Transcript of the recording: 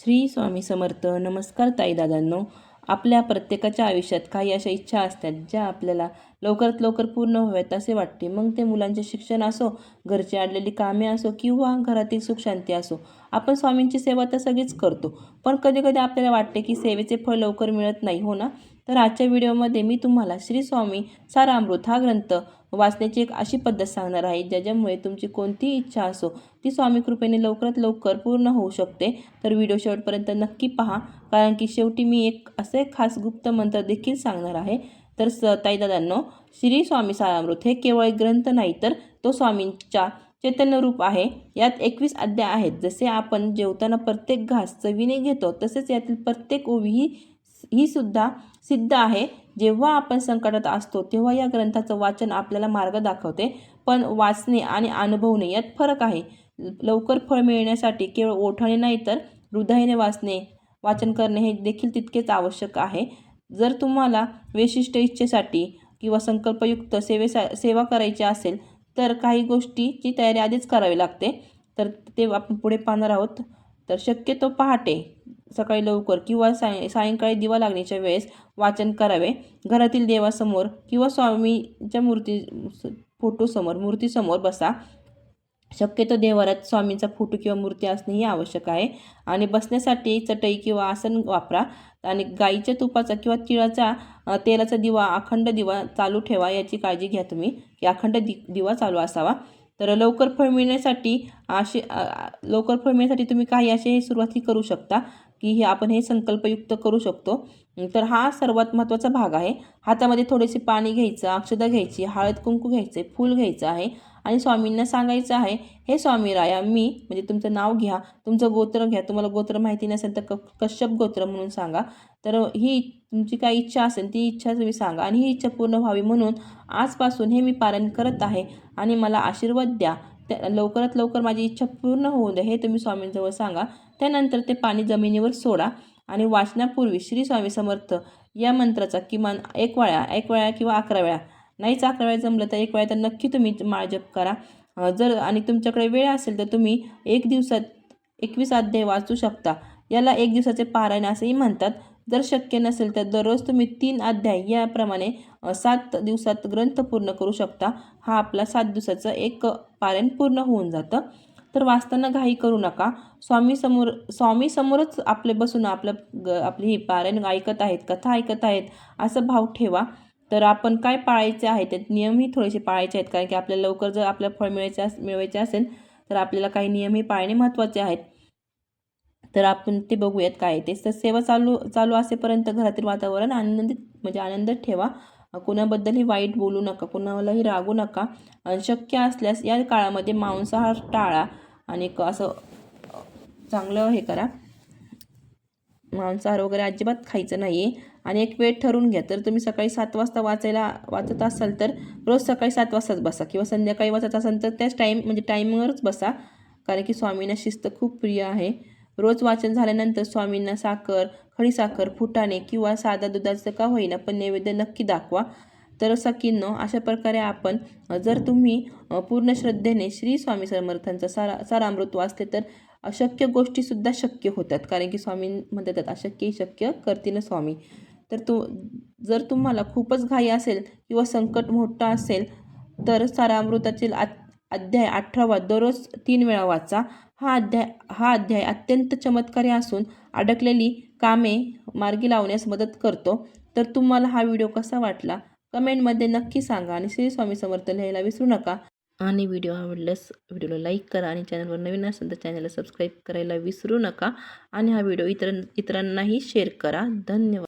श्री स्वामी समर्थ. नमस्कार ताई दादांनो. आपल्या प्रत्येकाच्या आयुष्यात काही अशा इच्छा असतात ज्या आपल्याला लवकरात लवकर पूर्ण व्हाव्यात असे वाटते. मग ते मुलांचे शिक्षण असो, घरची अडलेली कामे असो किंवा घरातील सुखशांती असो. आपण स्वामींची सेवा तर सगळीच करतो, पण कधी कधी आपल्याला वाटते की सेवेचे फळ लवकर मिळत नाही, हो ना? तर आजच्या व्हिडिओमध्ये मी तुम्हाला श्री स्वामी सारामृत हा ग्रंथ वाचण्याची एक अशी पद्धत सांगणार आहे ज्याच्यामुळे तुमची कोणतीही इच्छा असो ती स्वामी कृपेने लवकरात लवकर पूर्ण होऊ शकते. तर व्हिडिओ शेवटपर्यंत नक्की पहा, कारण की शेवटी मी एक असे खास गुप्त मंत्र देखील सांगणार आहे. तर ताई दादांनो, श्री स्वामी सारामृत हे केवळ एक ग्रंथ नाही, तर तो स्वामींचा चैतन्य रूप आहे. यात 21 अध्याय आहेत. जसे आपण जेवताना प्रत्येक घास चवीने घेतो, तसेच यातील प्रत्येक ओवी ही सुद्धा सिद्ध आहे. जेव्हा आपण संकटात असतो तेव्हा या ग्रंथाचं वाचन आपल्याला मार्ग दाखवते, पण वाचणे आणि अनुभवणे यात फरक आहे. लवकर फळ मिळण्यासाठी केवळ ओठाने नाही, तर हृदयाने वाचन करणे हे देखील तितकेच आवश्यक आहे. जर तुम्हाला विशिष्ट इच्छेसाठी किंवा संकल्पयुक्त सेवा करायची असेल तर काही गोष्टीची तयारी आधीच करावी लागते. तर ते आपण पुढे पाहणार आहोत. तर शक्यतो पहाटे, सकाळी लवकर किंवा सायंकाळी दिवा लागण्याच्या वेळेस वाचन करावे. घरातील देवासमोर किंवा स्वामीच्या मूर्तीसमोर बसा. शक्यतो देवाऱ्यात स्वामींचा फोटो किंवा मूर्ती असणे ही आवश्यक आहे. आणि बसण्यासाठी चटई किंवा आसन वापरा. आणि गाईच्या तुपाचा किंवा तिळाचा तेलाचा दिवा, अखंड दिवा चालू ठेवा. याची काळजी घ्या तुम्ही की अखंड दिवा चालू असावा. तर लवकर फळ मिळण्यासाठी तुम्ही काही असे सुरुवाती करू शकता की आपण हे संकल्पयुक्त करू शकतो. तर हा सर्वात महत्त्वाचा भाग आहे. हातामध्ये थोडेसे पाणी घ्यायचं, अक्षता घ्यायची, हळद कुंकू घ्यायचे, फूल घ्यायचं आहे आणि स्वामींना सांगायचं आहे, हे स्वामी राया, मी म्हणजे तुमचं नाव घ्या, तुमचं गोत्र घ्या. तुम्हाला गोत्र माहिती नसेल तर कश्यप गोत्र म्हणून सांगा. तर ही तुमची काही इच्छा असेल ती इच्छा तुम्ही सांगा आणि ही इच्छा पूर्ण व्हावी म्हणून आजपासून हे मी पारायण करत आहे आणि मला आशीर्वाद द्या. लवकरात लवकर माझी इच्छा पूर्ण होऊ दे, हे तुम्ही स्वामींजवळ सांगा. त्यानंतर ते पाणी जमिनीवर सोडा आणि वाचनापूर्वी श्री स्वामी समर्थ या मंत्राचा किमान एक वेळा किंवा 11 वेळा, नाहीच 11 वेळा जमलं तर 1 वेळा तर नक्की तुम्ही माळ जप करा. जर आणि तुमच्याकडे वेळ असेल तर तुम्ही एक दिवसात 21 अध्याय वाचू शकता. याला एक दिवसाचे पारायण असेही म्हणतात. जर शक्य नसेल तर दररोज तुम्ही 3 अध्याय याप्रमाणे 7 दिवसात ग्रंथ पूर्ण करू शकता. हा आपला 7 दिवसाचं एक पारायण पूर्ण होऊन जातं. तर वाचताना घाई करू नका. स्वामी समोरच आपले बसून आपली ही पारायण ऐकत आहेत, कथा ऐकत आहेत असं भाव ठेवा. तर आपण काय पाळायचे आहे ते नियमही थोडेसे पाळायचे आहेत, कारण की आपल्याला लवकर जर आपल्याला फळ मिळवायचे असेल तर आपल्याला काही नियमही पाळणे महत्त्वाचे आहेत. तर आपण ते बघूयात काय ते. तर सेवा चालू असेपर्यंत घरातील वातावरण आनंदित ठेवा. कोणाबद्दलही वाईट बोलू नका, कोणालाही रागू नका. शक्य असल्यास या काळामध्ये मांसाहार टाळा आणि असं चांगलं हे करा. मांसाहार वगैरे अजिबात खायचं नाही आहे. आणि एक वेळ ठरवून घ्या. तर तुम्ही सकाळी 7 वाजता वाचत असाल तर रोज सकाळी 7 वाजताच बसा किंवा संध्याकाळी वाचत असाल तर त्याच टाईमवरच बसा, कारण की स्वामींना शिस्त खूप प्रिय आहे. रोज वाचन झाल्यानंतर स्वामींना साखर, खडीसाखर, फुटाणे किंवा साधा दुधाचं का होईना पण नैवेद्य नक्की दाखवा. तर सखींनो, अशा प्रकारे आपण जर तुम्ही पूर्ण श्रद्धेने श्री स्वामी समर्थांचा सारामृत वाचले तर अशक्य गोष्टीसुद्धा शक्य होतात, कारण की स्वामी म्हणतात अशक्य शक्य करतील स्वामी. तर जर तुम्हाला खूपच घाई असेल किंवा संकट मोठं असेल तर सारामृतातील अध्याय 18 दररोज 3 वेळा वाचा. हा अध्याय अत्यंत चमत्कारी असून अडकलेली कामे मार्गी लावण्यास मदत करतो. तर तुम्हाला हा व्हिडिओ कसा वाटला कमेंटमध्ये नक्की सांगा आणि श्री स्वामी समर्थ लिहायला विसरू नका. आणि व्हिडिओ आवडल्यास व्हिडिओला लाईक करा आणि चॅनलवर नवीन असेल तर चॅनलला सबस्क्राईब करायला विसरू नका. आणि हा व्हिडिओ इतरांनाही शेअर करा. धन्यवाद.